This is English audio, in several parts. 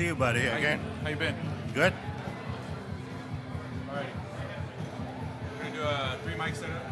see you, buddy. Again. How you been? Good. All right. We're gonna do a 3-mic setup.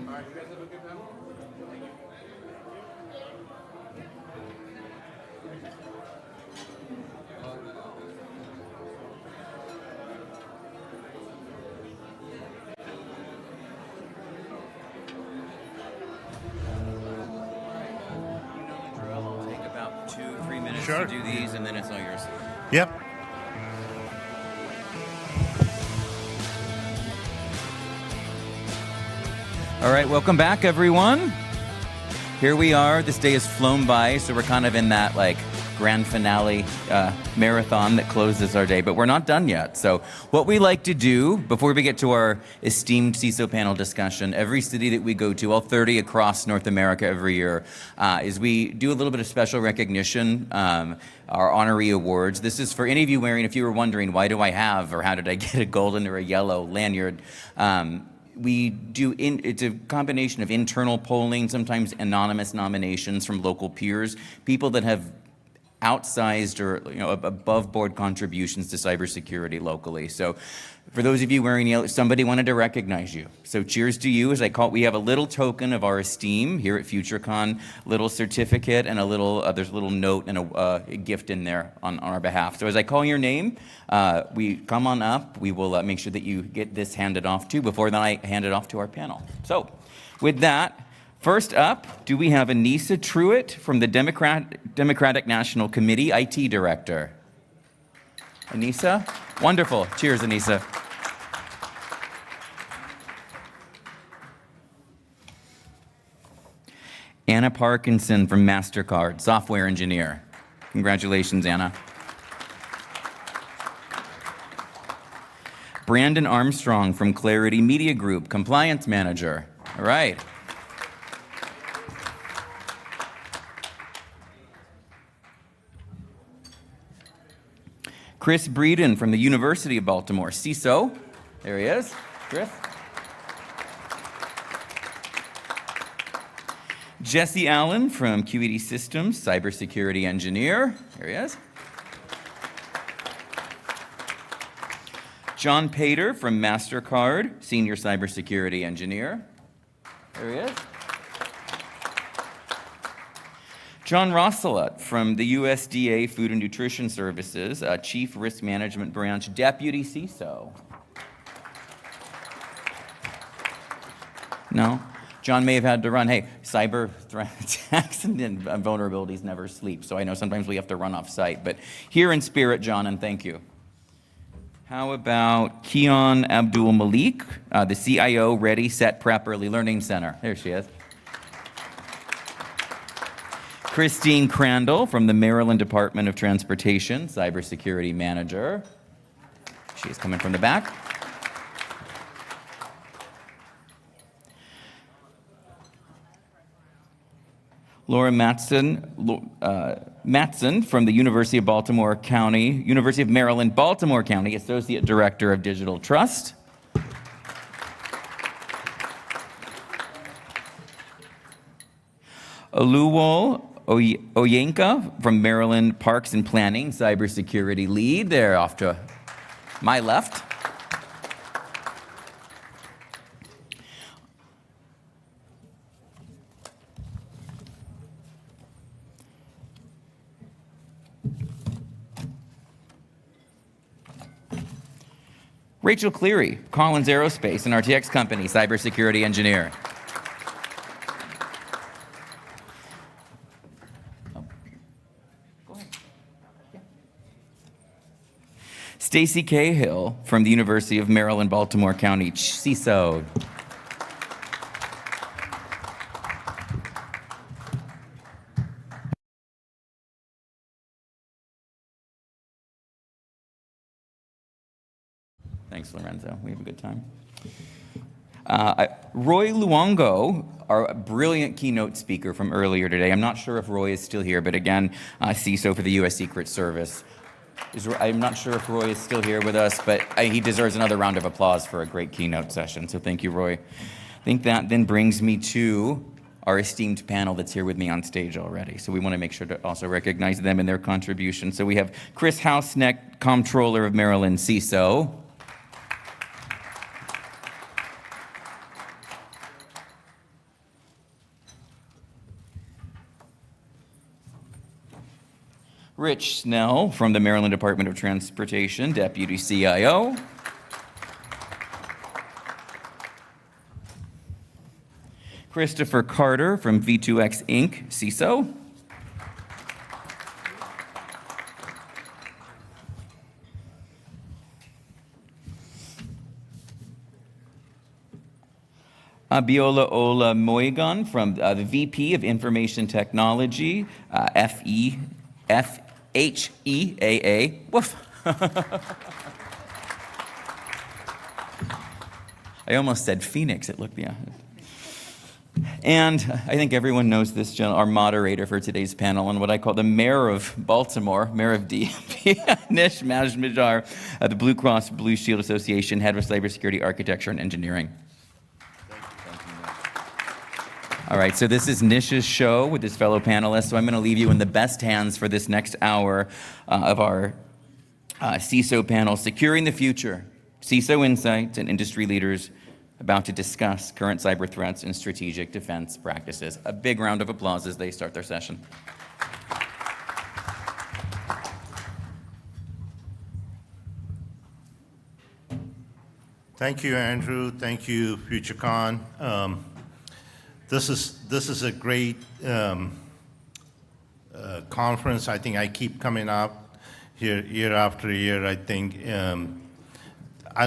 All right, you guys have a good time? It'll take about 2-3 minutes Sure. to do these, and then it's all yours. Yep. All right, welcome back, everyone. Here we are. This day has flown by, so we're kind of in that grand finale marathon that closes our day, but we're not done yet. So what we like to do before we get to our esteemed CISO panel discussion, every city that we go to, all 30 across North America every year, is we do a little bit of special recognition, our honoree awards. This is for any of you wearing, if you were wondering, why do I have, or how did I get a golden or a yellow lanyard? We do, it's a combination of internal polling, sometimes anonymous nominations from local peers, people that have outsized or above board contributions to cybersecurity locally. So for those of you wearing yellow, somebody wanted to recognize you. So cheers to you. As I call it, we have a little token of our esteem here at FutureCon, little certificate and a little, there's a little note and a gift in there on our behalf. So as I call your name, we come on up. We will make sure that you get this handed off to before then I hand it off to our panel. So with that, first up, do we have Anissa Truitt from the Democratic National Committee, IT Director. Anissa? Wonderful. Cheers, Anissa. Anna Parkinson from MasterCard, Software Engineer. Congratulations, Anna. Brandon Armstrong from Clarity Media Group, Compliance Manager. All right. Chris Breeden from the University of Baltimore, CISO. There he is. Chris. Jesse Allen from QED Systems, Cybersecurity Engineer. There he is. John Pater from MasterCard, Senior Cybersecurity Engineer. There he is. John Rosselet from the USDA Food and Nutrition Services, Chief Risk Management Branch, Deputy CISO. No? John may have had to run. Hey, cyber attacks and vulnerabilities never sleep, so I know sometimes we have to run off site, but here in spirit, John, and thank you. How about Keon Abdul Malik, the CIO, Ready, Set, Prep, Early Learning Center. There she is. Christine Crandall from the Maryland Department of Transportation, Cybersecurity Manager. She's coming from the back. Laura Matson from the University of Maryland, Baltimore County, Associate Director of Digital Trust. Oluwole Oyenka from Maryland Parks and Planning, Cybersecurity Lead. They're off to my left. Rachel Cleary, Collins Aerospace, an RTX company, Cybersecurity Engineer. Stacy Cahill from the University of Maryland, Baltimore County, CISO. Thanks, Lorenzo. We have a good time. Roy Luongo, our brilliant keynote speaker from earlier today. I'm not sure if Roy is still here, but again, CISO for the U.S. Secret Service. I'm not sure if Roy is still here with us, but he deserves another round of applause for a great keynote session. So thank you, Roy. I think that then brings me to our esteemed panel that's here with me on stage already. So we want to make sure to also recognize them and their contribution. So we have Chris Houseknecht, Comptroller of Maryland, CISO. Rich Schnell from the Maryland Department of Transportation, Deputy CIO. Christopher Carter from V2X Inc., CISO. Abiola Olamoyegun from the VP of Information Technology, PHEAA. Woof. I almost said Phoenix. It looked, yeah. And I think everyone knows this gentleman, our moderator for today's panel, and what I call the mayor of Baltimore, mayor of DMV, Nish Majmudar, the BlueCross BlueShield Association, head of cybersecurity architecture and engineering. All right, so this is Nish's show with his fellow panelists, so I'm going to leave you in the best hands for this next hour of our CISO panel, Securing the Future, CISO Insights and Industry Leaders about to discuss current cyber threats and strategic defense practices. A big round of applause as they start their session. Thank you, Andrew. Thank you, FutureCon. This is a great conference. I think I keep coming up here year after year. I think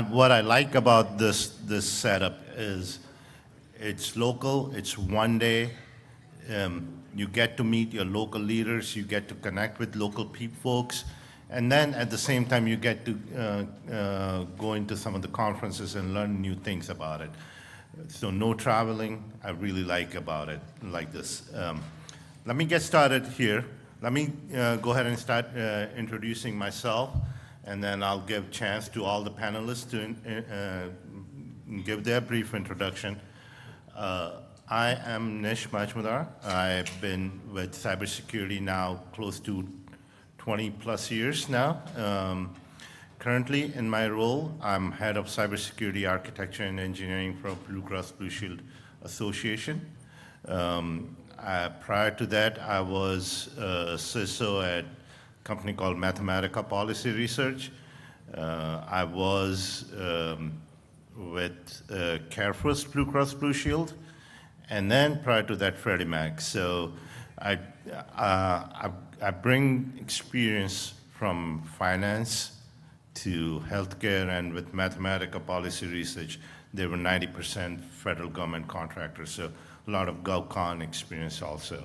what I like about this setup is it's local. It's one day. You get to meet your local leaders. You get to connect with local folks. And then at the same time, you get to go into some of the conferences and learn new things about it. So no traveling, I really like about it, like this. Let me get started here. Let me go ahead and start introducing myself, and then I'll give a chance to all the panelists to give their brief introduction. I am Nish Majmudar. I've been with cybersecurity now close to 20 plus years now. Currently in my role, I'm head of cybersecurity architecture and engineering for BlueCross BlueShield Association. Prior to that, I was a CISO at a company called Mathematica Policy Research. I was with CareFirst BlueCross BlueShield, and then prior to that, Freddie Mac. So I bring experience from finance to healthcare, and with Mathematica Policy Research, they were 90% federal government contractors, so a lot of GovCon experience also.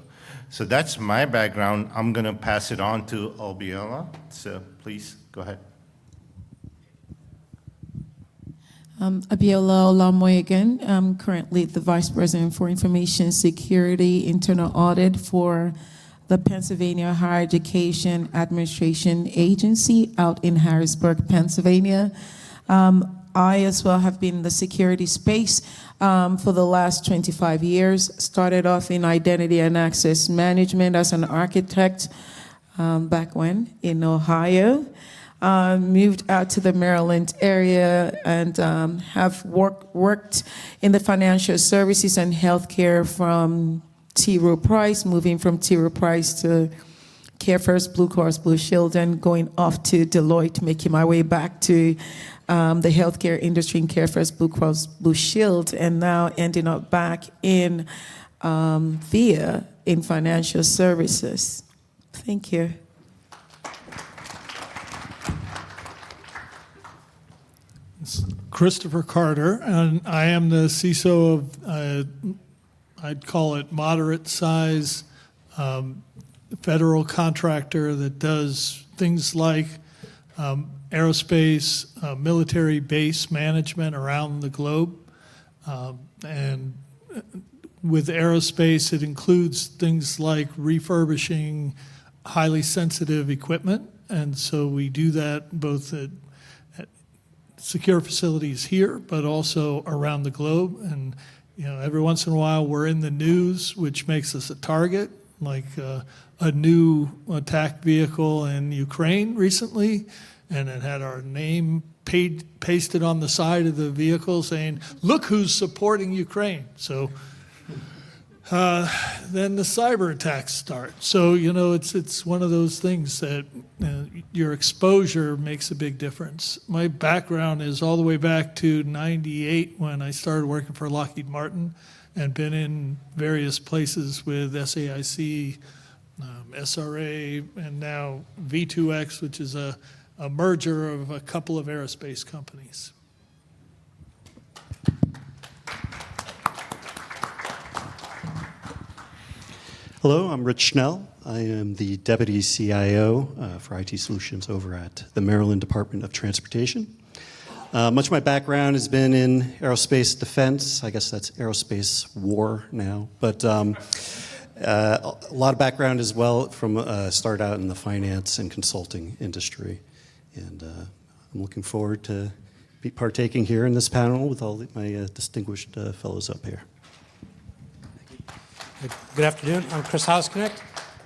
So that's my background. I'm going to pass it on to Abiola, so please go ahead. Abiola Olamoyegun. I'm currently the Vice President for Information Security Internal Audit for the Pennsylvania Higher Education Administration Agency out in Harrisburg, Pennsylvania. I as well have been in the security space for the last 25 years. Started off in identity and access management as an architect back when in Ohio. Moved out to the Maryland area and have worked in the financial services and healthcare from T. Rowe Price, moving from T. Rowe Price to CareFirst, BlueCross, BlueShield, and going off to Deloitte, making my way back to the healthcare industry in CareFirst, BlueCross, BlueShield, and now ending up back in PHEAA in financial services. Thank you. Christopher Carter, and I am the CISO of, I'd call it moderate size federal contractor that does things like aerospace, military base management around the globe. And with aerospace, it includes things like refurbishing highly sensitive equipment. And so we do that both at secure facilities here, but also around the globe. And every once in a while we're in the news, which makes us a target, like a new attack vehicle in Ukraine recently, and it had our name pasted on the side of the vehicle saying, "Look who's supporting Ukraine." So then the cyber attacks start. So it's one of those things that your exposure makes a big difference. My background is all the way back to '98 when I started working for Lockheed Martin, and been in various places with SAIC, SRA, and now V2X, which is a merger of a couple of aerospace companies. Hello, I'm Rich Schnell. I am the Deputy CIO for IT Solutions over at the Maryland Department of Transportation. Much of my background has been in aerospace defense. I guess that's aerospace war now. But a lot of background as well from started out in the finance and consulting industry. And I'm looking forward to be partaking here in this panel with all my distinguished fellows up here. Good afternoon. I'm Chris Houseknecht.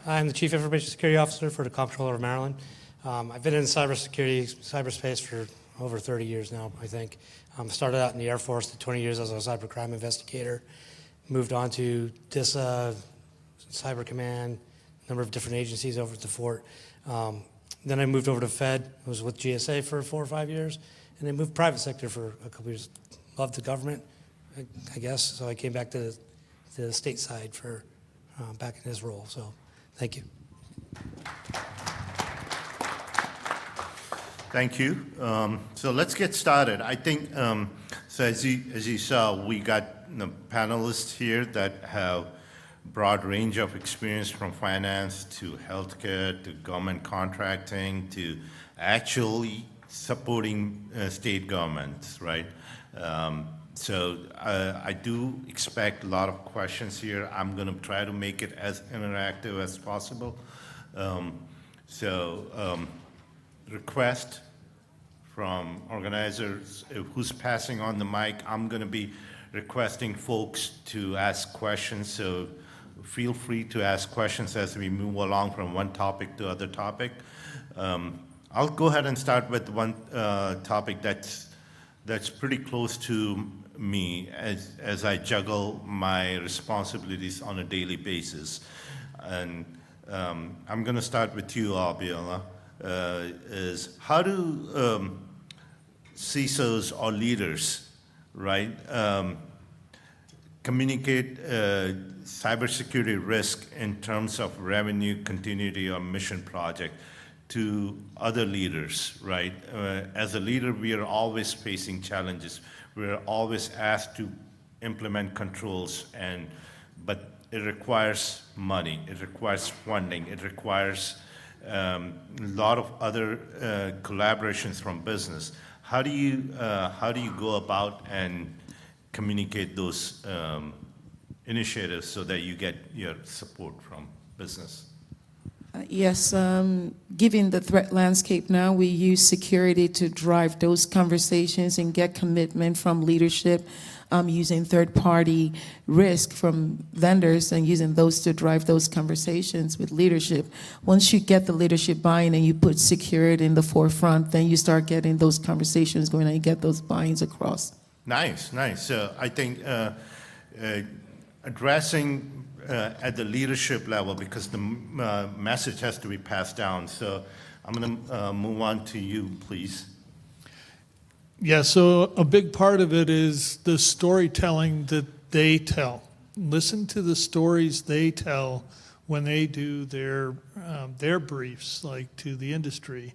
I'm the Chief Information Security Officer for the Comptroller of Maryland. I've been in cyberspace for over 30 years now, I think. Started out in the Air Force, did 20 years as a cybercrime investigator. Moved on to DISA, Cyber Command, a number of different agencies over at the fort. Then I moved over to Fed. I was with GSA for 4 or 5 years, and then moved private sector for a couple years. Loved the government, I guess, so I came back to the state side for back in his role. So, thank you. Thank you. So let's get started. I think, so as you saw, we got panelists here that have broad range of experience from finance to healthcare to government contracting to actually supporting state governments, right? So I do expect a lot of questions here. I'm going to try to make it as interactive as possible. Request from organizers, who's passing on the mic. I'm going to be requesting folks to ask questions, so feel free to ask questions as we move along from one topic to other topic. I'll go ahead and start with one topic that's pretty close to me as I juggle my responsibilities on a daily basis. And I'm going to start with you, Abiola. Is how do CISOs or leaders, right, communicate cybersecurity risk in terms of revenue, continuity, or mission project to other leaders, right? As a leader, we are always facing challenges. We're always asked to implement controls, but it requires money, it requires funding, it requires a lot of other collaborations from business. How do you go about and communicate those initiatives so that you get your support from business? Yes, given the threat landscape now, we use security to drive those conversations and get commitment from leadership, using third-party risk from vendors and using those to drive those conversations with leadership. Once you get the leadership buy-in and you put security in the forefront, then you start getting those conversations going and you get those buy-ins across. Nice. So I think addressing at the leadership level, because the message has to be passed down. So I'm going to move on to you, please. Yeah, so a big part of it is the storytelling that they tell. Listen to the stories they tell when they do their briefs, like to the industry,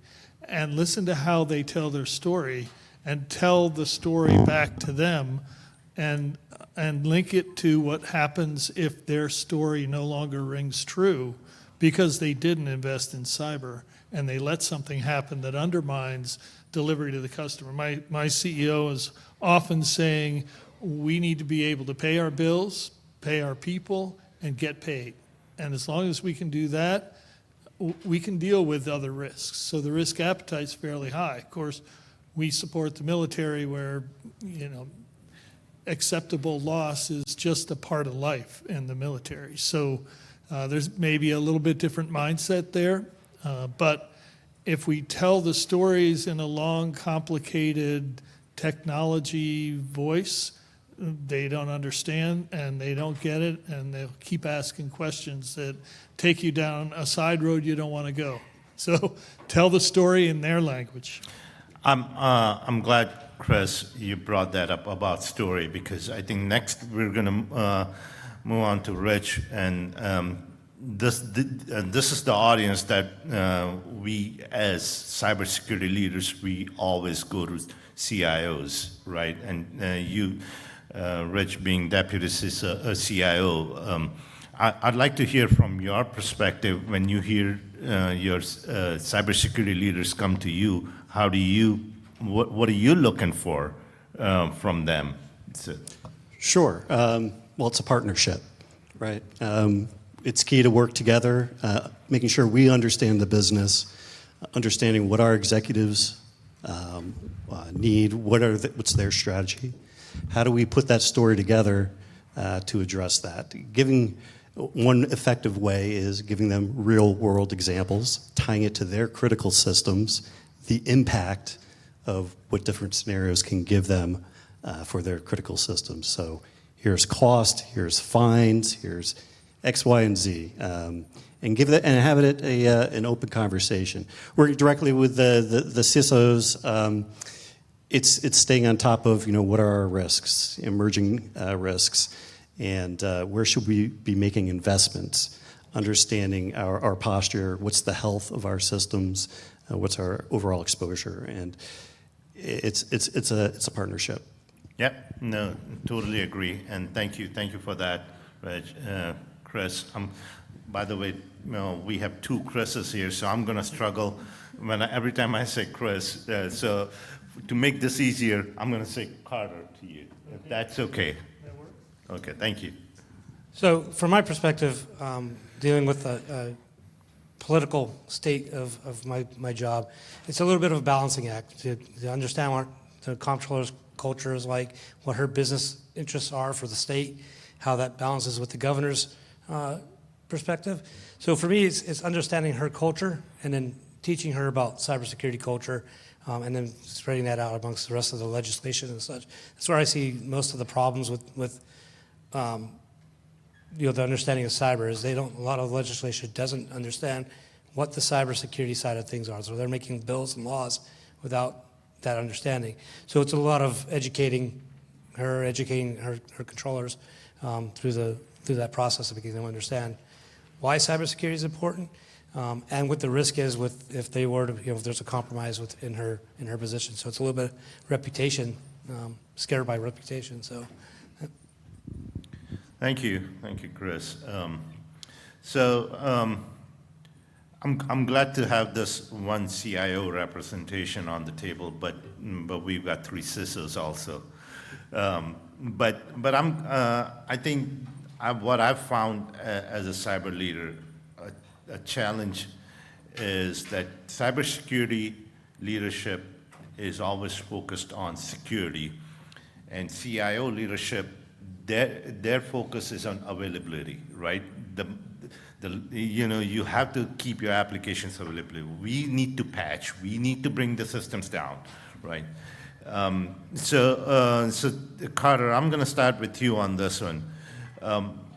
and listen to how they tell their story and tell the story back to them and link it to what happens if their story no longer rings true because they didn't invest in cyber and they let something happen that undermines delivery to the customer. My CEO is often saying we need to be able to pay our bills, pay our people, and get paid. And as long as we can do that, we can deal with other risks. So the risk appetite's fairly high. Of course, we support the military where, acceptable loss is just a part of life in the military. So there's maybe a little bit different mindset there. But if we tell the stories in a long, complicated technology voice, they don't understand and they don't get it, and they'll keep asking questions that take you down a side road you don't want to go. So tell the story in their language. I'm glad, Chris, you brought that up about story, because I think next we're going to move on to Rich, and this is the audience that we as cybersecurity leaders, we always go to CIOs, right? And you, Rich, being deputy CIO, I'd like to hear from your perspective when you hear your cybersecurity leaders come to you. How do you, what are you looking for from them? Sure. Well, it's a partnership, right? It's key to work together, making sure we understand the business, understanding what our executives need, what's their strategy, how do we put that story together to address that, giving One effective way is giving them real-world examples, tying it to their critical systems, the impact of what different scenarios can give them for their critical systems. So here's cost, here's fines, here's X, Y, and Z, and give that and have it an open conversation. Working directly with the CISOs, it's staying on top of what are our risks, emerging risks, and where should we be making investments, understanding our posture, what's the health of our systems, what's our overall exposure, and it's a partnership. Yep, no, totally agree, and thank you for that, Reg. Chris. By the way, we have two Chris's here, so I'm going to struggle every time I say Chris. So to make this easier, I'm going to say Carter to you, if that's okay. That works. Okay, thank you. So from my perspective, dealing with a political state of my job, it's a little bit of a balancing act to understand what the comptroller's culture is like, what her business interests are for the state, how that balances with the governor's perspective. So for me, it's understanding her culture and then teaching her about cybersecurity culture, and then spreading that out amongst the rest of the legislation and such. That's where I see most of the problems with the understanding of cyber is a lot of legislation doesn't understand what the cybersecurity side of things are. So they're making bills and laws without that understanding. So it's a lot of educating her controllers through that process of making them understand why cybersecurity is important, and what the risk is if they were to, if there's a compromise in her position. So it's a little bit of reputation, scared by reputation. So. Thank you, Chris. I'm glad to have this one CIO representation on the table, but we've got three CISOs also. I think what I've found as a cyber leader, a challenge is that cybersecurity leadership is always focused on security, and CIO leadership, their focus is on availability, right? You have to keep your applications available. We need to patch. We need to bring the systems down, right? So Carter, I'm going to start with you on this one.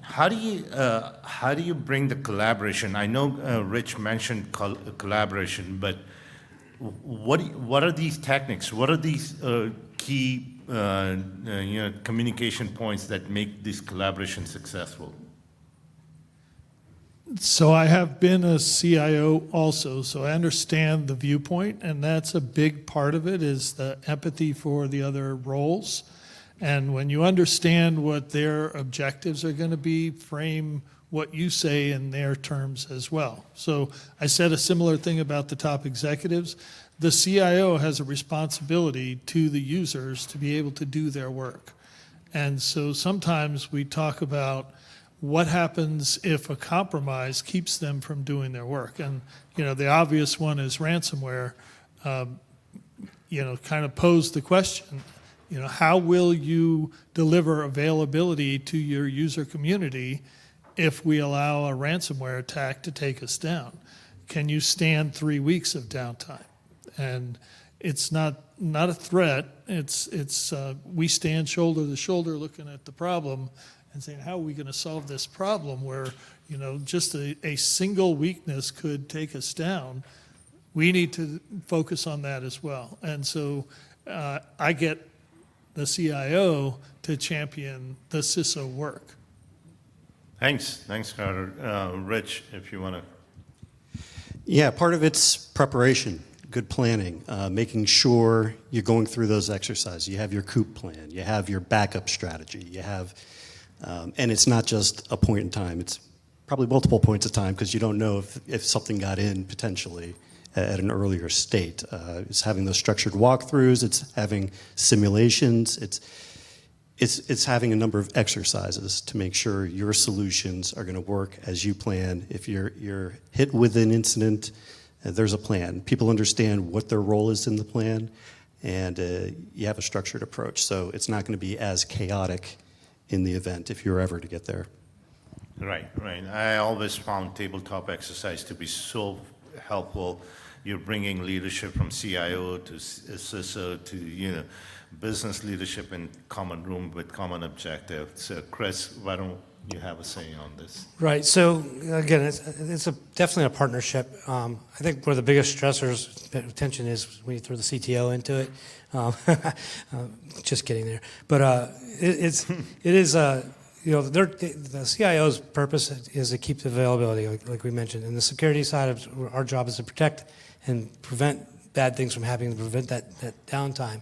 How do you bring the collaboration? I know Rich mentioned collaboration, but what are these techniques? What are these key communication points that make this collaboration successful? So I have been a CIO also, so I understand the viewpoint, and that's a big part of it is the empathy for the other roles. And when you understand what their objectives are going to be, frame what you say in their terms as well. So I said a similar thing about the top executives. The CIO has a responsibility to the users to be able to do their work. And so sometimes we talk about what happens if a compromise keeps them from doing their work. And, the obvious one is ransomware, kind of posed the question, how will you deliver availability to your user community if we allow a ransomware attack to take us down? Can you stand 3 weeks of downtime? And it's not a threat. It's we stand shoulder to shoulder looking at the problem and saying, how are we going to solve this problem where, just a single weakness could take us down? We need to focus on that as well. And so I get the CIO to champion the CISO work. Thanks, Carter. Rich, if you want to. Yeah, part of it's preparation, good planning, making sure you're going through those exercises. You have your COOP plan, you have your backup strategy, you have, and it's not just a point in time, it's probably multiple points of time because you don't know if something got in potentially at an earlier state. It's having those structured walkthroughs, it's having simulations, it's having a number of exercises to make sure your solutions are going to work as you plan. If you're hit with an incident, there's a plan. People understand what their role is in the plan, and you have a structured approach. So it's not going to be as chaotic in the event if you're ever to get there. Right, right. I always found tabletop exercise to be so helpful. You're bringing leadership from CIO to CISO to, business leadership in common room with common objective. So Chris, why don't you have a say on this? Right. So again, definitely a partnership. I think one of the biggest stressors, tension, is when you throw the CTO into it. Just kidding there. But it is the CIO's purpose is to keep the availability, like we mentioned, and the security side of our job is to protect and prevent bad things from happening, to prevent that downtime.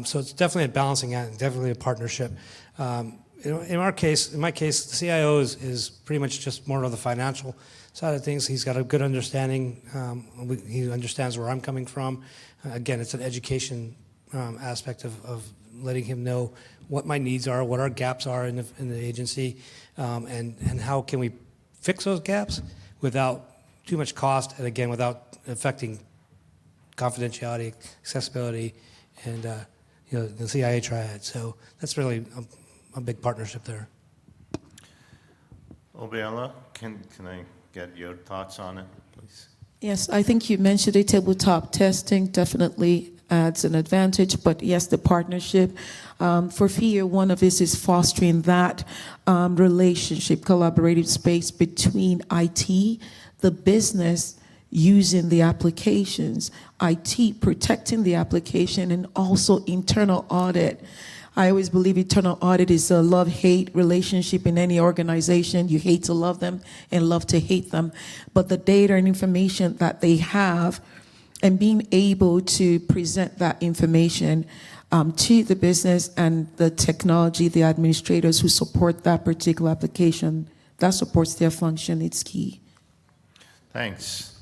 So it's definitely a balancing act, definitely a partnership. In my case, the CIO is pretty much just more of the financial side of things. He's got a good understanding. He understands where I'm coming from. Again, it's an education aspect of letting him know what my needs are, what our gaps are in the agency, and how can we fix those gaps without too much cost, and again, without affecting confidentiality, accessibility, and the CIA triad. So that's really a big partnership there. Abiola, can I get your thoughts on it, please? Yes, I think you mentioned it. Tabletop testing definitely adds an advantage, but yes, the partnership. For PHEAA, one of it is fostering that relationship, collaborative space between IT, the business using the applications, IT protecting the application, and also internal audit. I always believe internal audit is a love-hate relationship in any organization. You hate to love them and love to hate them. But the data and information that they have and being able to present that information to the business and the technology, the administrators who support that particular application, that supports their function, it's key. Thanks.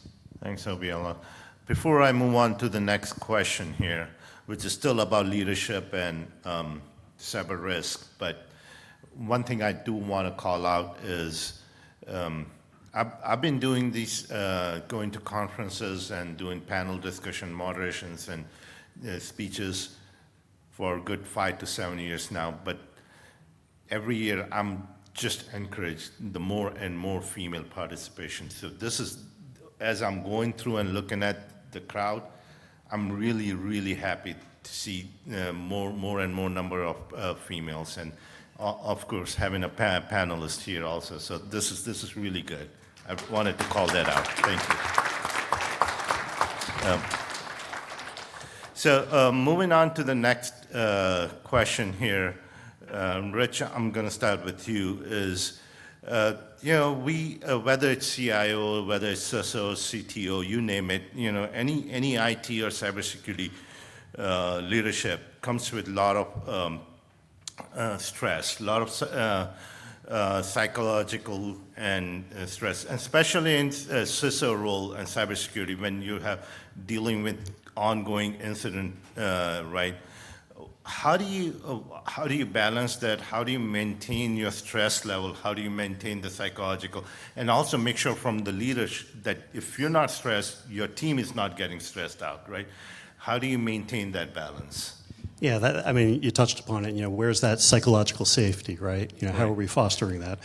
Thanks, Abiola. Before I move on to the next question here, which is still about leadership and cyber risk, but one thing I do want to call out is I've been doing these, going to conferences and doing panel discussion, moderations, and speeches for a good 5 to 7 years now, but every year I'm just encouraged the more and more female participation. So this is, as I'm going through and looking at the crowd, I'm really, really happy to see more and more number of females, and of course having a panelist here also. So this is really good. I wanted to call that out. Thank you. So moving on to the next question here, Rich, I'm going to start with you. Is we whether it's CIO, whether it's CISO, CTO, you name it, any IT or cybersecurity leadership comes with a lot of stress, a lot of psychological and stress, especially in CISO role and cybersecurity when you have dealing with ongoing incident, right? How do you balance that? How do you maintain your stress level? How do you maintain the psychological? And also make sure from the leaders that if you're not stressed, your team is not getting stressed out, right? How do you maintain that balance? Yeah, you touched upon it. Where's that psychological safety, right? How are we fostering that?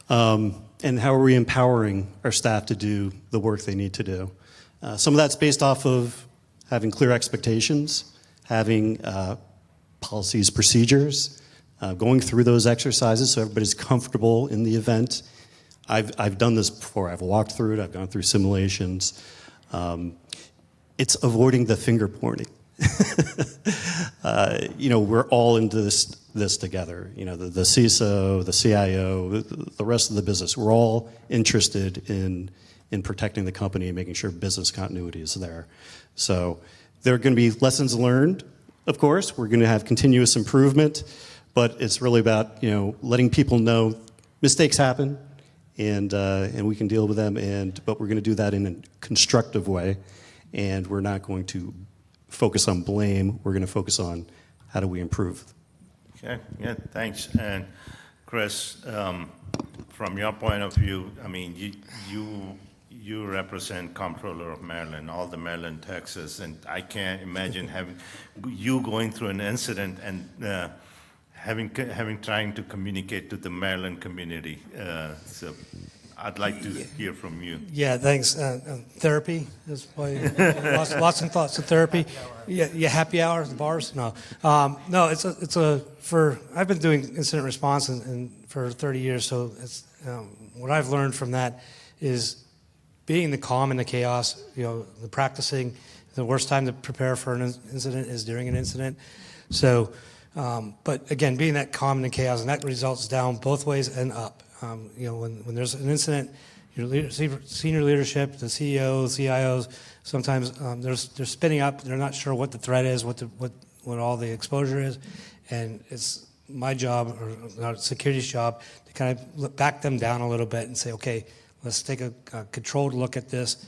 And how are we empowering our staff to do the work they need to do? Some of that's based off of having clear expectations, having policies, procedures, going through those exercises so everybody's comfortable in the event. I've done this before. I've walked through it. I've gone through simulations. It's avoiding the finger pointing. We're all into this together. The CISO, the CIO, the rest of the business. We're all interested in protecting the company and making sure business continuity is there. So there are going to be lessons learned. Of course, we're going to have continuous improvement, but it's really about letting people know mistakes happen, and we can deal with them. But we're going to do that in a constructive way, and we're not going to focus on blame. We're going to focus on how do we improve. Okay. Yeah. Thanks. And Chris, from your point of view, you represent Comptroller of Maryland, all the Maryland, Texas, and I can't imagine having you going through an incident and having trying to communicate to the Maryland community. So I'd like to hear from you. Yeah, thanks. Therapy is why lots of thoughts of therapy. Yeah, happy hour at the bars. No, no. I've been doing incident response and for 30 years. So it's what I've learned from that is being the calm in the chaos. The practicing. The worst time to prepare for an incident is during an incident. So, but again, being that calm in the chaos, and that results down both ways and up. When there's an incident, your senior leadership, the CEO, CIOs, sometimes they're spinning up. They're not sure what the threat is, what all the exposure is, and it's my job, or our security's job, to kind of back them down a little bit and say, okay, let's take a controlled look at this.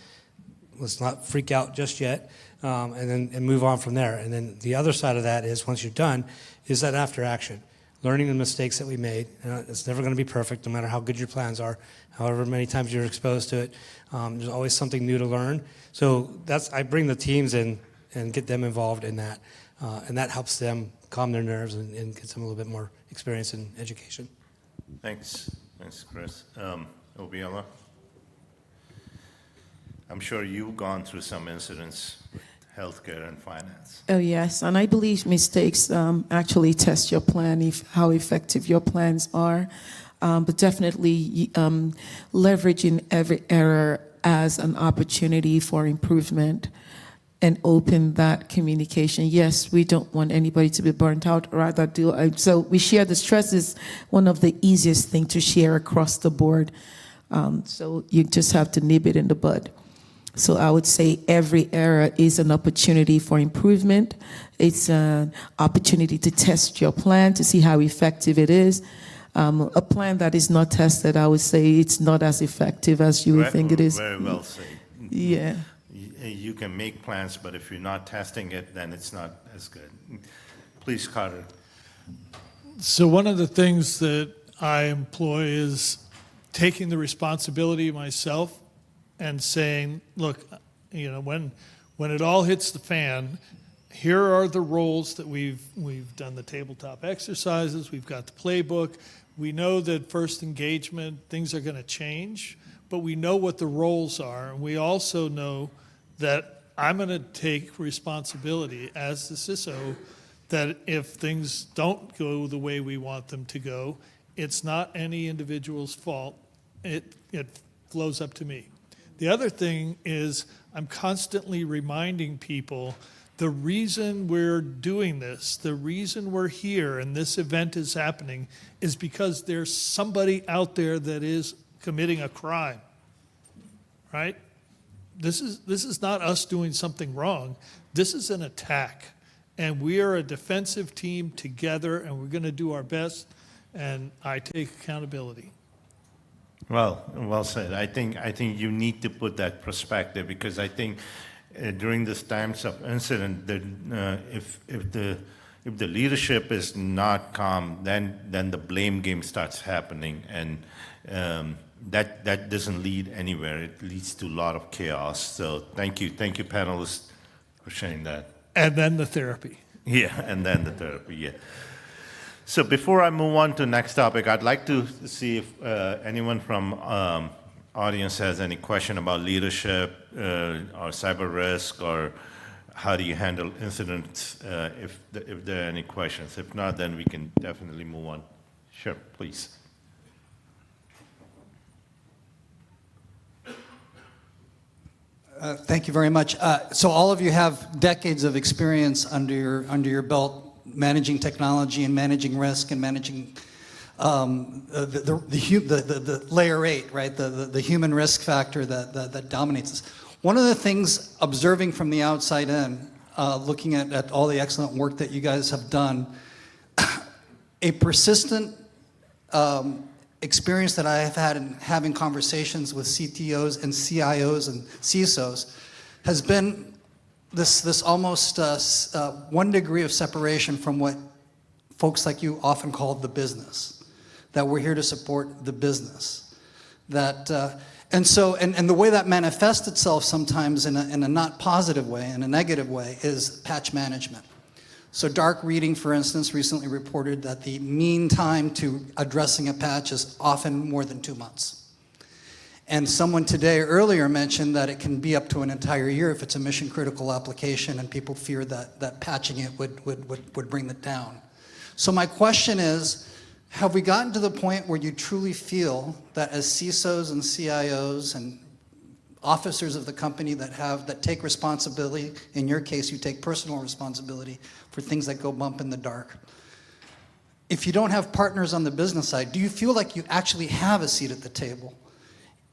Let's not freak out just yet, and move on from there. And then the other side of that is, once you're done, is that after action. Learning the mistakes that we made. It's never going to be perfect, no matter how good your plans are, however many times you're exposed to it. There's always something new to learn. So I bring the teams in and get them involved in that. And that helps them calm their nerves and gets them a little bit more experience in education. Thanks, Chris. Abiola? I'm sure you've gone through some incidents with healthcare and finance. Oh, yes. And I believe mistakes actually test your plan, how effective your plans are. But definitely leveraging every error as an opportunity for improvement and open that communication. Yes, we don't want anybody to be burnt out. Rather, so we share the stress is one of the easiest things to share across the board. So you just have to nip it in the bud. So I would say every error is an opportunity for improvement. It's an opportunity to test your plan to see how effective it is. A plan that is not tested, I would say it's not as effective as you would think it is. Very well said. Yeah. You can make plans, but if you're not testing it, then it's not as good. Please, Carter. So one of the things that I employ is taking the responsibility myself and saying, look, when it all hits the fan, here are the roles that we've done the tabletop exercises, we've got the playbook, we know that first engagement, things are going to change, but we know what the roles are, and we also know that I'm going to take responsibility as the CISO that if things don't go the way we want them to go, it's not any individual's fault. It flows up to me. The other thing is I'm constantly reminding people the reason we're doing this, the reason we're here and this event is happening is because there's somebody out there that is committing a crime, right? This is not us doing something wrong. This is an attack. And we are a defensive team together, and we're going to do our best, and I take accountability. Well said. I think you need to put that perspective, because I think during these times of incident, if the leadership is not calm, then the blame game starts happening, and that doesn't lead anywhere. It leads to a lot of chaos. So thank you, panelists, for sharing that. And then the therapy. Yeah, and then the therapy. Yeah. So before I move on to the next topic, I'd like to see if anyone from audience has any question about leadership or cyber risk, or how do you handle incidents, if there are any questions. If not, then we can definitely move on. Sure, please. Thank you very much. So all of you have decades of experience under your belt, managing technology and managing risk and managing the layer 8, right? The human risk factor that dominates us. One of the things, observing from the outside in, looking at all the excellent work that you guys have done, a persistent experience that I have had in having conversations with CTOs and CIOs and CISOs has been this almost 1 degree of separation from what folks like you often call the business, that we're here to support the business. And the way that manifests itself sometimes in a not positive way, in a negative way, is patch management. So Dark Reading, for instance, recently reported that the mean time to addressing a patch is often more than 2 months. And someone today earlier mentioned that it can be up to an entire year if it's a mission critical application, and people fear that patching it would bring it down. So my question is, have we gotten to the point where you truly feel that as CISOs and CIOs and officers of the company that take responsibility, in your case you take personal responsibility for things that go bump in the dark, if you don't have partners on the business side, do you feel like you actually have a seat at the table?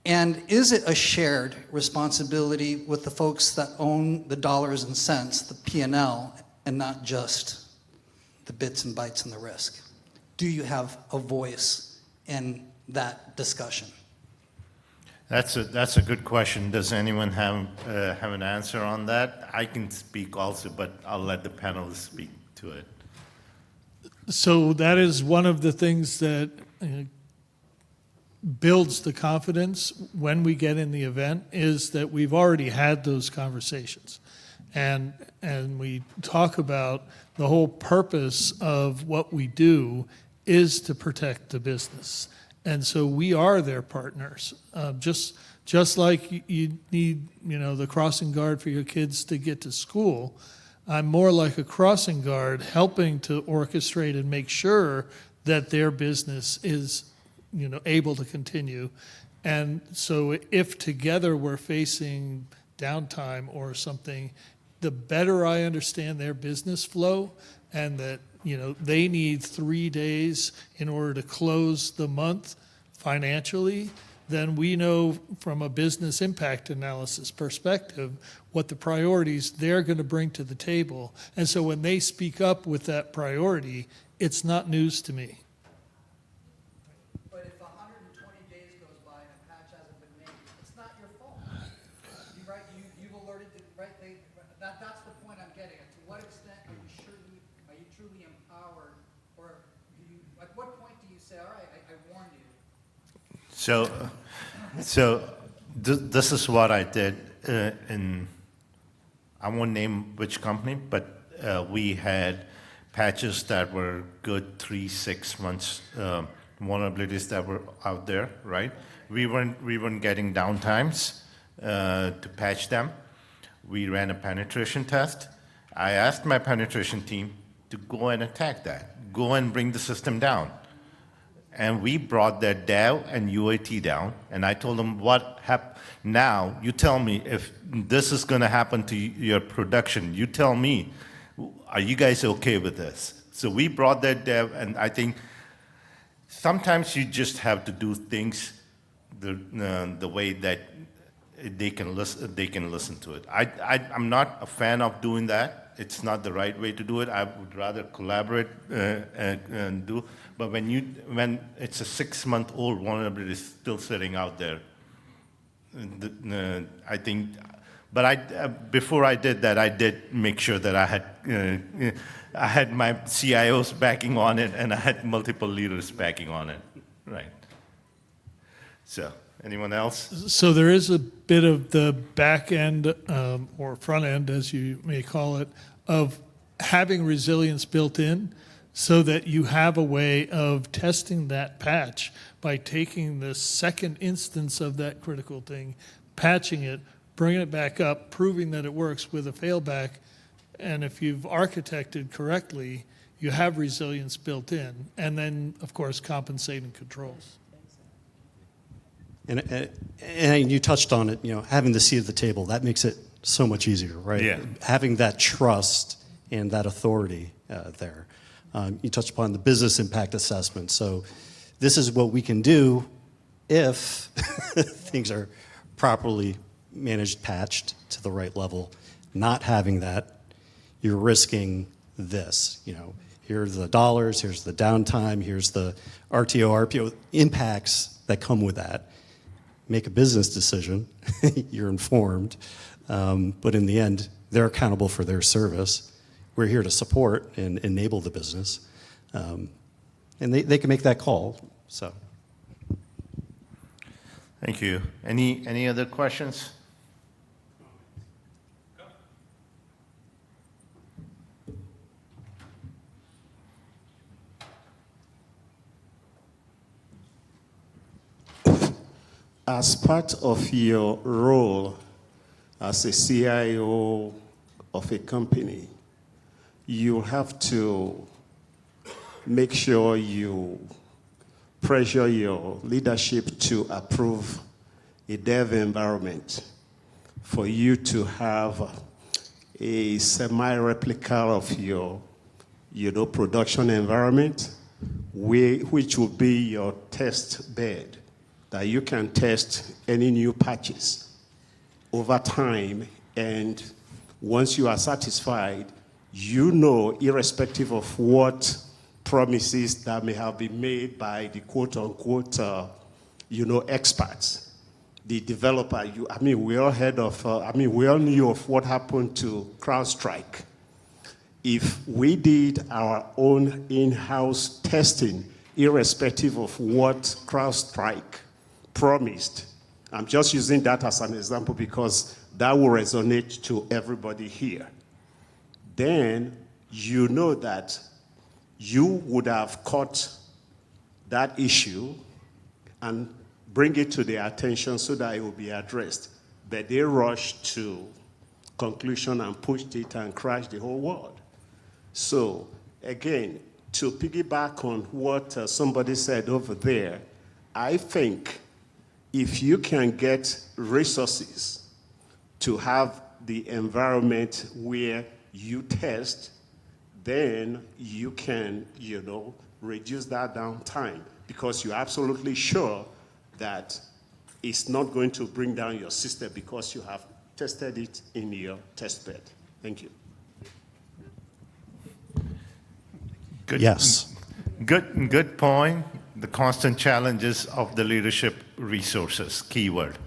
And is it a shared responsibility with the folks that own the dollars and cents, the P&L, and not just the bits and bytes and the risk? Do you have a voice in that discussion? That's a good question. Does anyone have an answer on that? I can speak also, but I'll let the panelists speak to it. So that is one of the things that builds the confidence when we get in the event, is that we've already had those conversations. And we talk about the whole purpose of what we do is to protect the business. And so we are their partners. Just like you need, the crossing guard for your kids to get to school, I'm more like a crossing guard helping to orchestrate and make sure that their business is able to continue. And so if together we're facing downtime or something, the better I understand their business flow, and that they need 3 days in order to close the month financially, then we know from a business impact analysis perspective what the priorities they're going to bring to the table. And so when they speak up with that priority, it's not news to me. But if 120 days goes by and a patch hasn't been made, it's not your fault. You've alerted, that's the point I'm getting at. To what extent are you truly empowered, or at what point do you say, all right, I warned you? So this is what I did I won't name which company, but we had patches that were good 3-6 months, vulnerabilities that were out there, right? We weren't getting downtimes to patch them. We ran a penetration test. I asked my penetration team to go and attack that, go and bring the system down. And we brought their dev and UAT down, and I told them, what happened? Now, you tell me if this is going to happen to your production. You tell me, are you guys okay with this? So we brought their dev, and I think sometimes you just have to do things the way that they can listen to it. I'm not a fan of doing that. It's not the right way to do it. I would rather collaborate and do. But when it's a 6-month-old vulnerability still sitting out there, I think. But before I did that, I did make sure that I had my CIOs backing on it, and I had multiple leaders backing on it, right? So. Anyone else? So there is a bit of the back end or front end, as you may call it, of having resilience built in so that you have a way of testing that patch by taking the second instance of that critical thing, patching it, bringing it back up, proving that it works with a failback. And if you've architected correctly, you have resilience built in. And then, of course, compensating controls. And you touched on it, having the seat at the table, that makes it so much easier, right? Yeah. Having that trust and that authority there. You touched upon the business impact assessment. So this is what we can do if things are properly managed, patched to the right level. Not having that, you're risking this. Here's the dollars, here's the downtime, here's the RTO, RPO impacts that come with that. Make a business decision, you're informed, but in the end, they're accountable for their service. We're here to support and enable the business, and they can make that call. So, thank you. Any other questions? as part of your role as a CIO of a company, you have to make sure you pressure your leadership to approve a dev environment for you to have a semi-replica of your production environment, which will be your test bed, that you can test any new patches over time. And once you are satisfied, you know, irrespective of what promises that may have been made by the quote-unquote, experts, the developer. We all heard of. We all knew of what happened to CrowdStrike. If we did our own in-house testing, irrespective of what CrowdStrike promised, I'm just using that as an example because that will resonate to everybody here, then you know that you would have caught that issue and bring it to their attention so that it will be addressed. But they rushed to conclusion and pushed it and crashed the whole world. So again, to piggyback on what somebody said over there, I think if you can get resources to have the environment where you test, then you can, reduce that downtime because you're absolutely sure that it's not going to bring down your system because you have tested it in your test bed. Thank you. Good. Yes. Good point. The constant challenges of the leadership resources, keyword.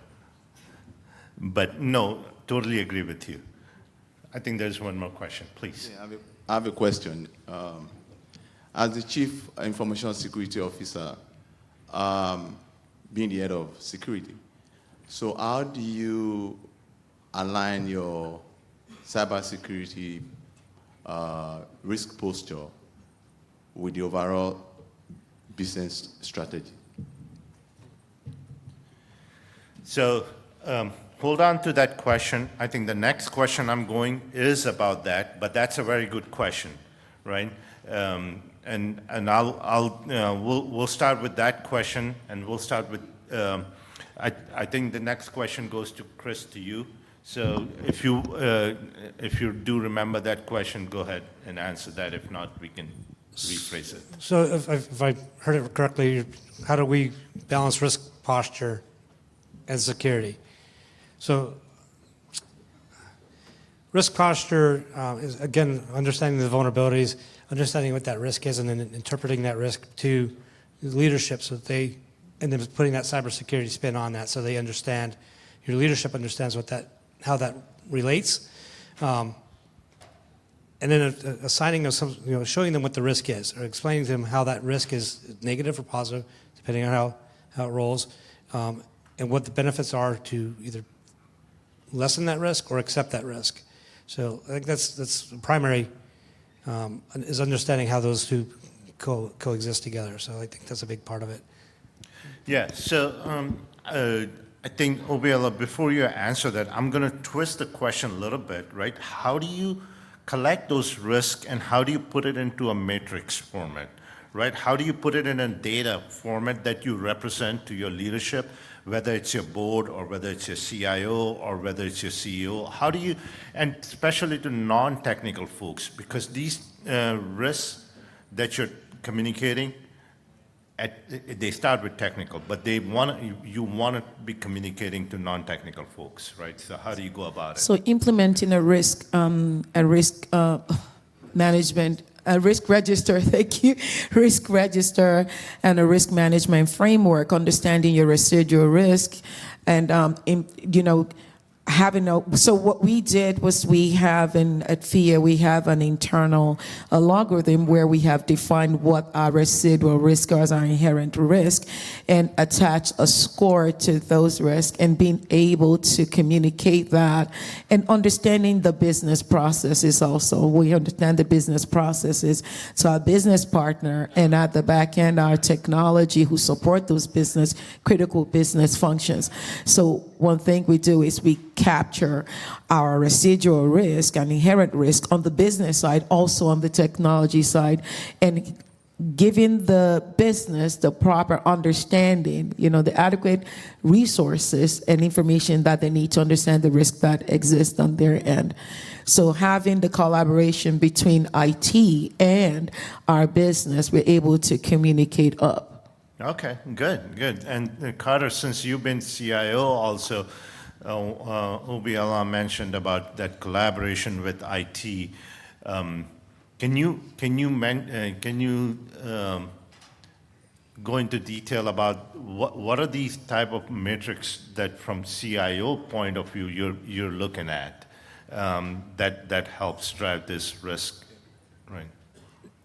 But no, totally agree with you. I think there's one more question, please. Yeah, I have a question. As the Chief Information Security Officer, being the head of security, so how do you align your cybersecurity risk posture with the overall business strategy? So hold on to that question. I think the next question I'm going is about that, but that's a very good question, right? And we'll start with that question, and we'll start with. I think the next question goes to Chris, to you. So if you do remember that question, go ahead and answer that. If not, we can rephrase it. So if I heard it correctly, how do we balance risk posture and security? So risk posture is, again, understanding the vulnerabilities, understanding what that risk is, and then interpreting that risk to leadership so that they, and then putting that cybersecurity spin on that so they understand, your leadership understands how that relates. And then assigning them some, showing them what the risk is, or explaining to them how that risk is negative or positive, depending on how it rolls, and what the benefits are to either lessen that risk or accept that risk. So I think that's the primary, is understanding how those two coexist together. So I think that's a big part of it. Yeah, so I think, Abiola, before you answer that, I'm going to twist the question a little bit, right? How do you collect those risks and how do you put it into a matrix format, right? How do you put it in a data format that you represent to your leadership, whether it's your board or whether it's your CIO or whether it's your CEO? How do you, and especially to non-technical folks, because these risks that you're communicating, they start with technical, but you want to be communicating to non-technical folks, right? So how do you go about it? So implementing a risk management, a risk register, thank you, risk register and a risk management framework, understanding your residual risk, and so what we did was we have at PHEAA, we have an internal algorithm where we have defined what our residual risk are as our inherent risk and attach a score to those risks and being able to communicate that and understanding the business processes also. We understand the business processes to our business partner and at the back end, our technology who support those critical business functions. So one thing we do is we capture our residual risk and inherent risk on the business side, also on the technology side, and giving the business the proper understanding, the adequate resources and information that they need to understand the risk that exists on their end. So having the collaboration between IT and our business, we're able to communicate up. Okay, good. And Carter, since you've been CIO also, Abiola mentioned about that collaboration with IT. Can you go into detail about what are these type of metrics that from CIO point of view you're looking at that helps drive this risk, right?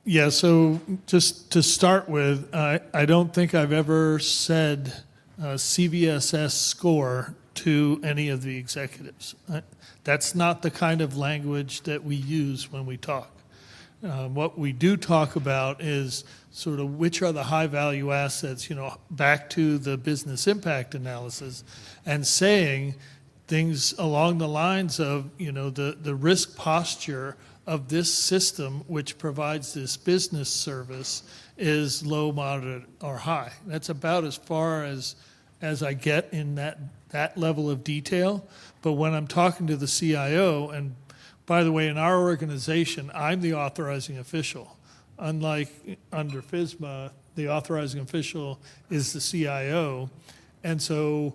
Yeah, so just to start with, I don't think I've ever said CVSS score to any of the executives. That's not the kind of language that we use when we talk. What we do talk about is sort of which are the high value assets, back to the business impact analysis and saying things along the lines of, the risk posture of this system, which provides this business service, is low, moderate, or high. That's about as far as I get in that level of detail. But when I'm talking to the CIO, and by the way, in our organization, I'm the authorizing official. Unlike under FISMA, the authorizing official is the CIO. And so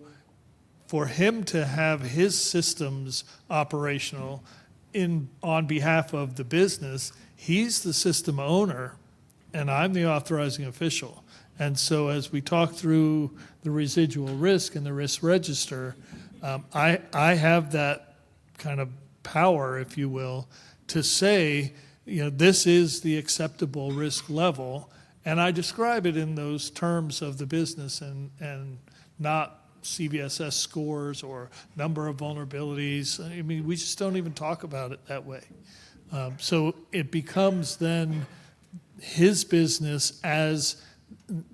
for him to have his systems operational on behalf of the business, he's the system owner, and I'm the authorizing official. And so as we talk through the residual risk and the risk register, I have that kind of power, if you will, to say, this is the acceptable risk level, and I describe it in those terms of the business and not CVSS scores or number of vulnerabilities. I mean, we just don't even talk about it that way. So it becomes then his business as,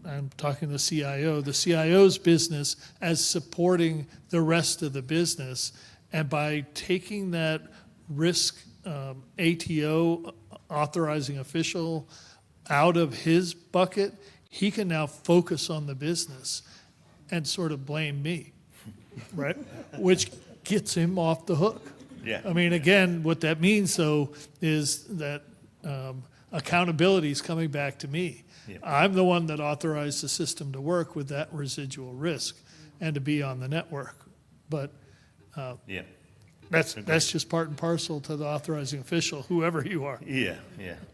I'm talking to the CIO's business as supporting the rest of the business. And by taking that risk ATO, authorizing official, out of his bucket, he can now focus on the business and sort of blame me, right? Which gets him off the hook. Yeah. I mean, again, what that means, though, is that accountability is coming back to me. Yeah. I'm the one that authorized the system to work with that residual risk and to be on the network. But Yeah. that's just part and parcel to the authorizing official, whoever you are. Yeah.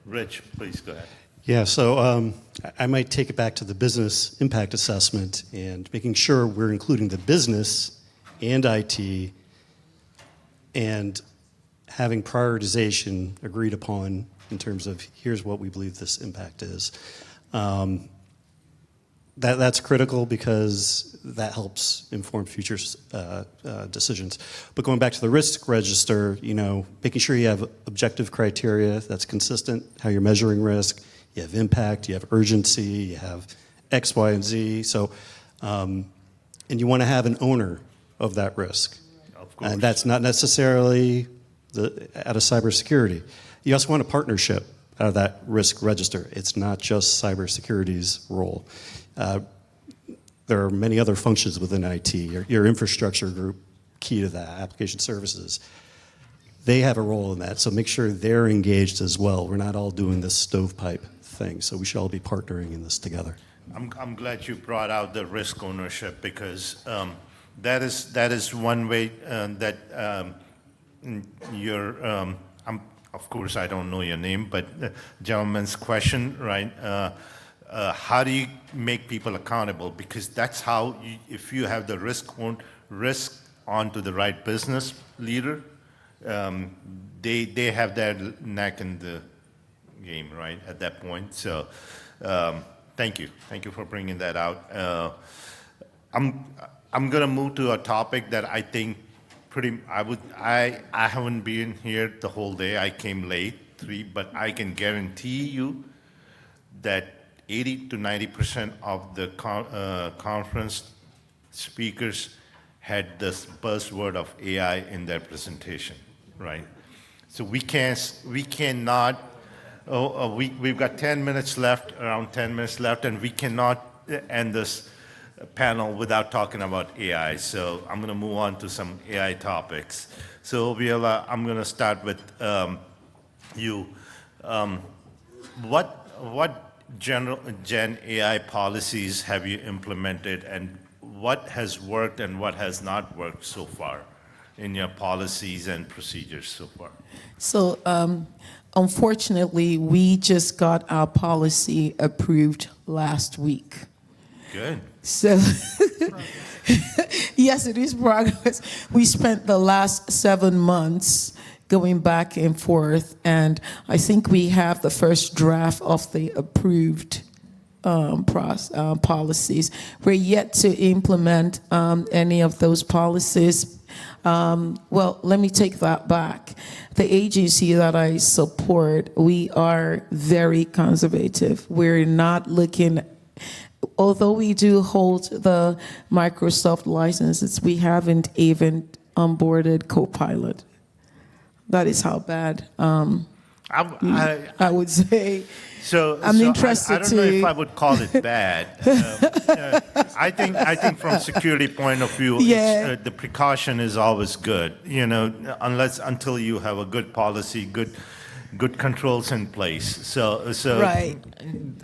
Rich, please go ahead. Yeah, so I might take it back to the business impact assessment and making sure we're including the business and IT and having prioritization agreed upon in terms of here's what we believe this impact is. That's critical because that helps inform future decisions. But going back to the risk register, making sure you have objective criteria that's consistent, how you're measuring risk. You have impact, you have urgency, you have X, Y, and Z. So, and you want to have an owner of that risk. Of course. And that's not necessarily out of cybersecurity. You also want a partnership out of that risk register. It's not just cybersecurity's role. There are many other functions within IT. Your infrastructure group, key to that, application services. They have a role in that, so make sure they're engaged as well. We're not all doing this stovepipe thing, so we should all be partnering in this together. I'm glad you brought out the risk ownership because that is one way that of course I don't know your name, but gentleman's question, right? How do you make people accountable? Because that's how, if you have the risk on to the right business leader, they have their neck in the game, right, at that point. So thank you for bringing that out. I'm gonna move to a topic that I think I haven't been here the whole day. I came late, but I can guarantee you that 80 to 90% of the conference speakers had this buzzword of AI in their presentation, right? So we've got 10 minutes left, around 10 minutes left, and we cannot end this panel without talking about AI. So I'm going to move on to some AI topics. So Abiola, I'm going to start with you. What Gen AI policies have you implemented, and what has worked and what has not worked so far in your policies and procedures so far? So unfortunately, we just got our policy approved last week. Good. So, yes, it is progress. We spent the last 7 months going back and forth, and I think we have the first draft of the approved policies. We're yet to implement any of those policies. Well, let me take that back. The agency that I support, we are very conservative. We're not looking, although we do hold the Microsoft licenses, we haven't even onboarded Copilot. That is how bad I would say. So I'm interested I don't know if I would call it bad. I think from security point of view, Yeah. the precaution is always good. Until you have a good policy, good controls in place. So Right.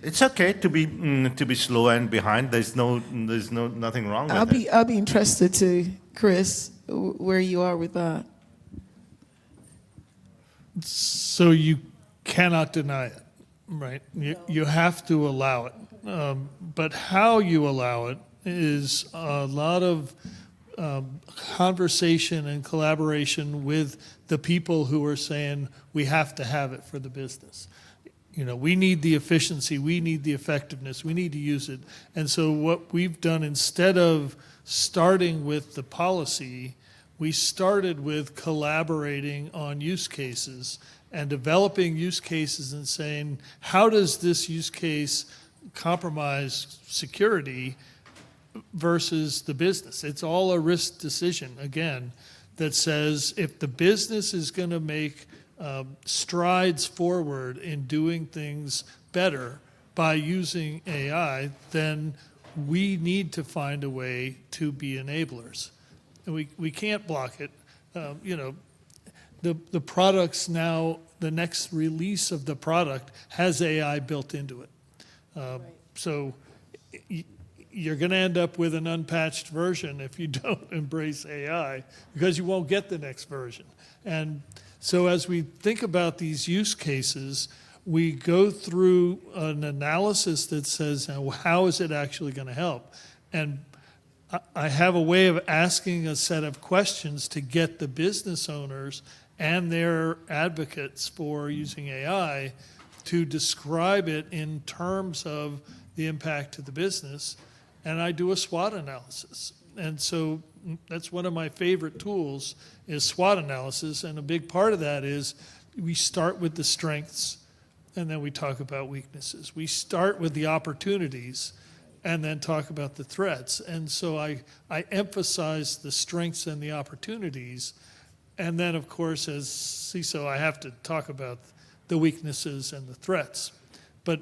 it's okay to be slow and behind. There's nothing wrong with it. I'll be interested to, Chris, where you are with that. So you cannot deny it, right? You have to allow it. But how you allow it is a lot of conversation and collaboration with the people who are saying we have to have it for the business. We need the efficiency, we need the effectiveness, we need to use it. And so what we've done, instead of starting with the policy, we started with collaborating on use cases and developing use cases and saying, how does this use case compromise security versus the business? It's all a risk decision, again, that says if the business is going to make strides forward in doing things better by using AI, then we need to find a way to be enablers. And we can't block it. The products now, the next release of the product has AI built into it. So you're going to end up with an unpatched version if you don't embrace AI, because you won't get the next version. And so as we think about these use cases, we go through an analysis that says, how is it actually going to help? And I have a way of asking a set of questions to get the business owners and their advocates for using AI to describe it in terms of the impact to the business. And I do a SWOT analysis. And so that's one of my favorite tools is SWOT analysis. And a big part of that is we start with the strengths and then we talk about weaknesses. We start with the opportunities and then talk about the threats. And so I emphasize the strengths and the opportunities. And then, of course, as CISO, I have to talk about the weaknesses and the threats. But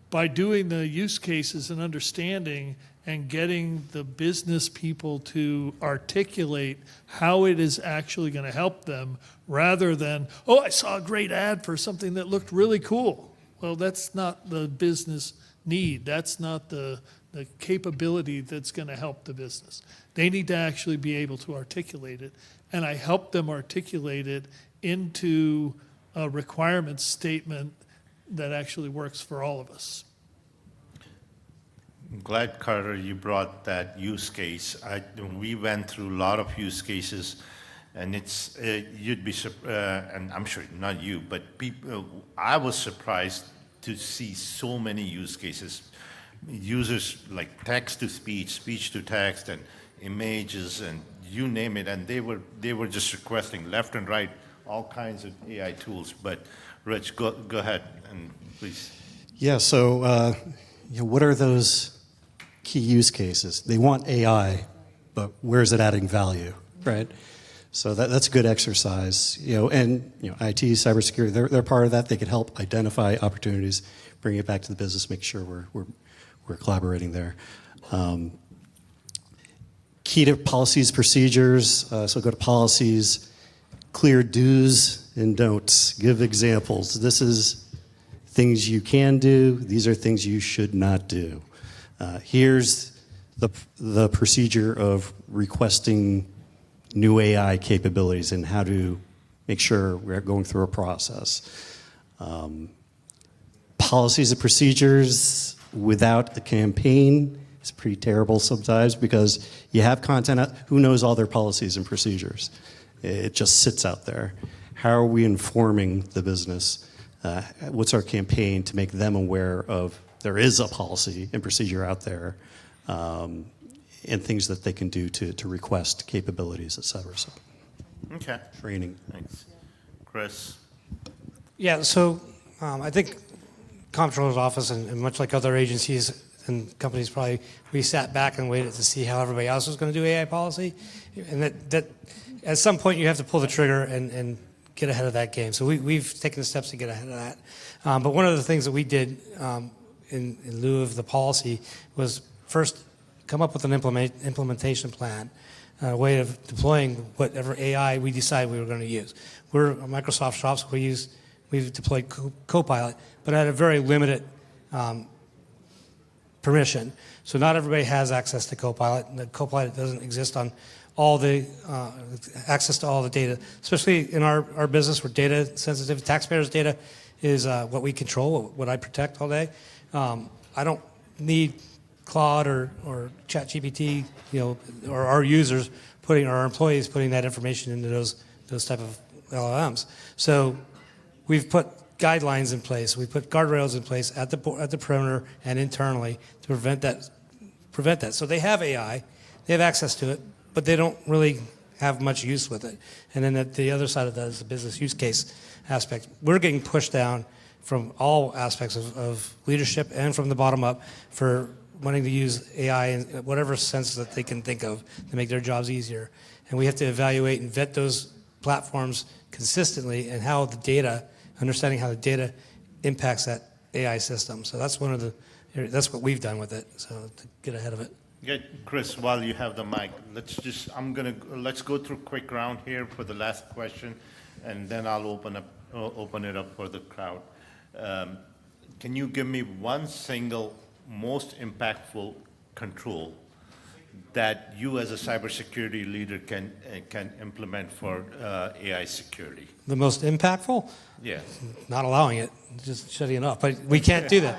by doing the use cases and understanding and getting the business people to articulate how it is actually going to help them, rather than, oh, I saw a great ad for something that looked really cool. Well, that's not the business need. That's not the capability that's going to help the business. They need to actually be able to articulate it, and I help them articulate it into a requirement statement that actually works for all of us. I'm glad, Carter, you brought that use case. We went through a lot of use cases, and it's you'd be and I'm sure not you, but people. I was surprised to see so many use cases. Users like text to speech, speech to text, and images, and you name it, and they were just requesting left and right all kinds of AI tools. But Rich, go ahead and please. Yeah, so what are those key use cases? They want AI, but where is it adding value, right? So that's a good exercise, and IT, cybersecurity, they're part of that. They can help identify opportunities, bring it back to the business, make sure we're collaborating there. Key to policies, procedures, so go to policies, clear do's and don'ts, give examples. This is things you can do, these are things you should not do. Here's the procedure of requesting new AI capabilities and how to make sure we're going through a process. Policies and procedures without a campaign is pretty terrible sometimes because you have content out, who knows all their policies and procedures? It just sits out there. How are we informing the business? What's our campaign to make them aware of there is a policy and procedure out there, and things that they can do to request capabilities, et cetera. So, Okay. training. Thanks. Chris? Yeah, so I think Comptroller's office, and much like other agencies and companies probably, we sat back and waited to see how everybody else was going to do AI policy. And that at some point you have to pull the trigger and get ahead of that game. So we've taken the steps to get ahead of that. But one of the things that we did in lieu of the policy was first come up with an implementation plan, a way of deploying whatever AI we decide we were going to use. We're a Microsoft shop, so we've deployed Copilot, but at a very limited permission. So not everybody has access to Copilot, and the Copilot doesn't exist on all the access to all the data, especially in our business. We're data sensitive. Taxpayers' data is what we control, what I protect all day. I don't need Claude or ChatGPT, or our users or our employees putting that information into those type of LLMs. So we've put guidelines in place. We put guardrails in place at the perimeter and internally to prevent that. So they have AI, they have access to it, but they don't really have much use with it. And then at the other side of that is the business use case aspect. We're getting pushed down from all aspects of leadership and from the bottom up for wanting to use AI in whatever sense that they can think of to make their jobs easier. And we have to evaluate and vet those platforms consistently and understanding how the data impacts that AI system. So that's that's what we've done with it, so to get ahead of it. Yeah, Chris, while you have the mic, let's go through a quick round here for the last question, and then I'll open it up for the crowd. Can you give me one single most impactful control that you as a cybersecurity leader can implement for AI security? The most impactful? Yeah. Not allowing it, just shutting it off. But we can't do that.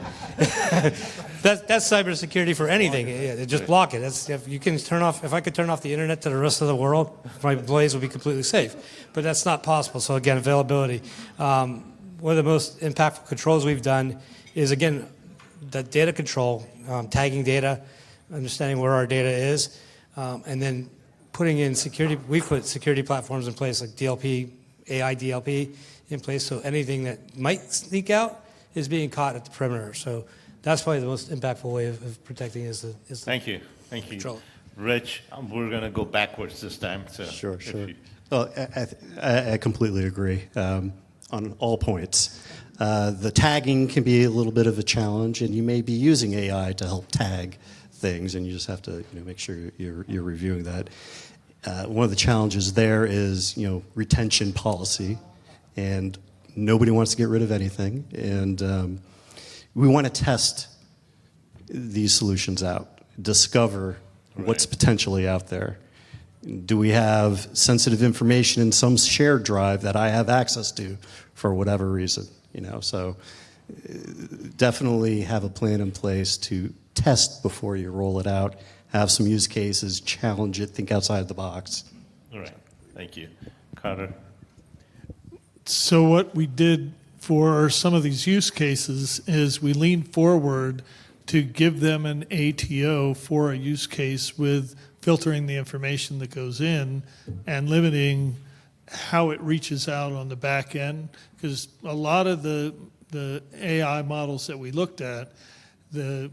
That's cybersecurity for anything. Yeah, just block it. If I could turn off the internet to the rest of the world, my employees would be completely safe. But that's not possible. So again, availability. One of the most impactful controls we've done is, again, the data control, tagging data, understanding where our data is, and then putting in security. We've put security platforms in place like DLP, AI DLP in place, so anything that might sneak out is being caught at the perimeter. So that's probably the most impactful way of protecting is the Thank you. control. Rich, we're going to go backwards this time. So Sure. Well, I completely agree on all points. The tagging can be a little bit of a challenge, and you may be using AI to help tag things, and you just have to make sure you're reviewing that. One of the challenges there is retention policy, and nobody wants to get rid of anything, and we want to test these solutions out, discover what's potentially out there. Do we have sensitive information in some shared drive that I have access to for whatever reason? So definitely have a plan in place to test before you roll it out, have some use cases, challenge it, think outside the box. All right, thank you. Carter? So what we did for some of these use cases is we leaned forward to give them an ATO for a use case with filtering the information that goes in and limiting how it reaches out on the back end. Because a lot of the AI models that we looked at, the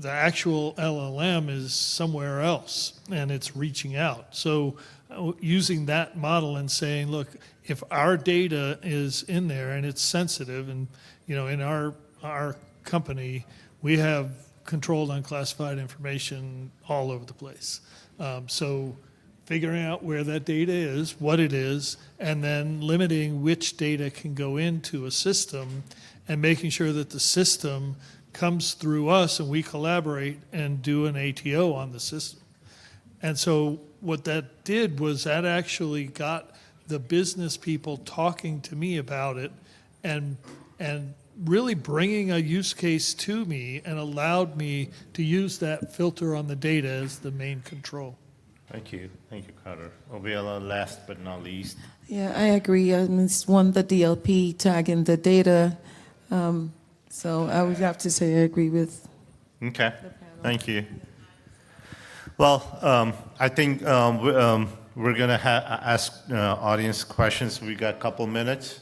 actual LLM is somewhere else and it's reaching out. So using that model and saying, look, if our data is in there and it's sensitive, and in our company, we have controlled unclassified information all over the place. So figuring out where that data is, what it is, and then limiting which data can go into a system and making sure that the system comes through us and we collaborate and do an ATO on the system. And so what that did was that actually got the business people talking to me about it and really bringing a use case to me and allowed me to use that filter on the data as the main control. Thank you, Carter. Abiola, last but not least. Yeah, I agree. It's one, the DLP tagging the data. So I would have to say I agree with. Okay, thank you. Well, I think we're going to ask audience questions. We got a couple minutes.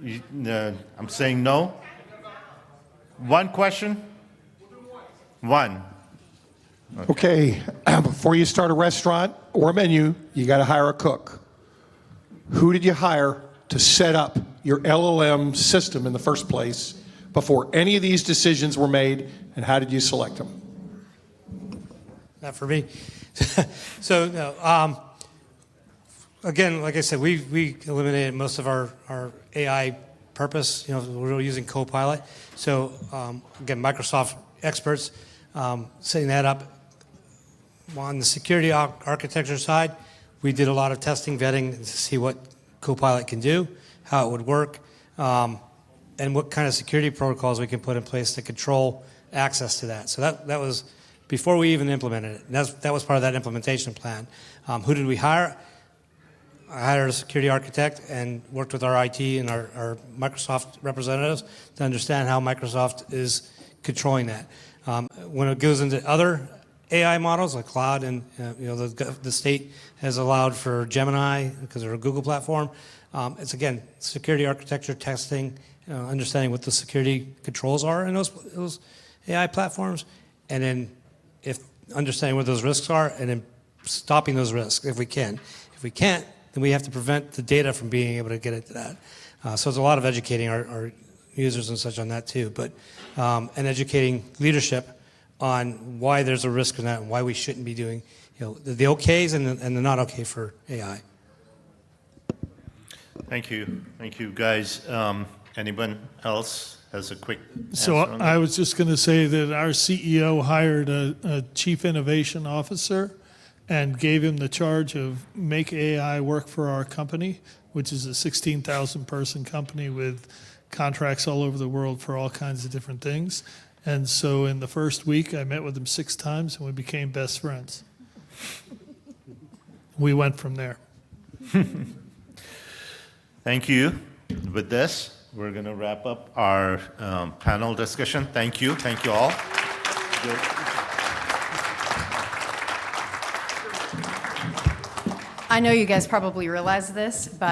I'm saying no. One question? One. Okay, before you start a restaurant or a menu, you got to hire a cook. Who did you hire to set up your LLM system in the first place before any of these decisions were made, and how did you select them? Not for me. So, no, again, like I said, we eliminated most of our AI purpose. We're using Copilot. So, again, Microsoft experts setting that up. On the security architecture side, we did a lot of testing, vetting to see what Copilot can do, how it would work, and what kind of security protocols we can put in place to control access to that. So that was before we even implemented it. That was part of that implementation plan. Who did we hire? I hired a security architect and worked with our IT and our Microsoft representatives to understand how Microsoft is controlling that. When it goes into other AI models like cloud, and the state has allowed for Gemini because they're a Google platform. It's again security architecture testing, understanding what the security controls are in those AI platforms, and then if understanding what those risks are, and then stopping those risks if we can. If we can't, then we have to prevent the data from being able to get into that. So there's a lot of educating our users and such on that too, but and educating leadership on why there's a risk in that and why we shouldn't be doing the okays and the not okay for AI. Thank you, guys. Anyone else has a quick So answer on that? I was just going to say that our CEO hired a chief innovation officer and gave him the charge of make AI work for our company, which is a 16,000 person company with contracts all over the world for all kinds of different things. And so in the first week, I met with him 6 times and we became best friends. We went from there. Thank you. With this, we're going to wrap up our panel discussion. Thank you all. I know you guys probably realize this, but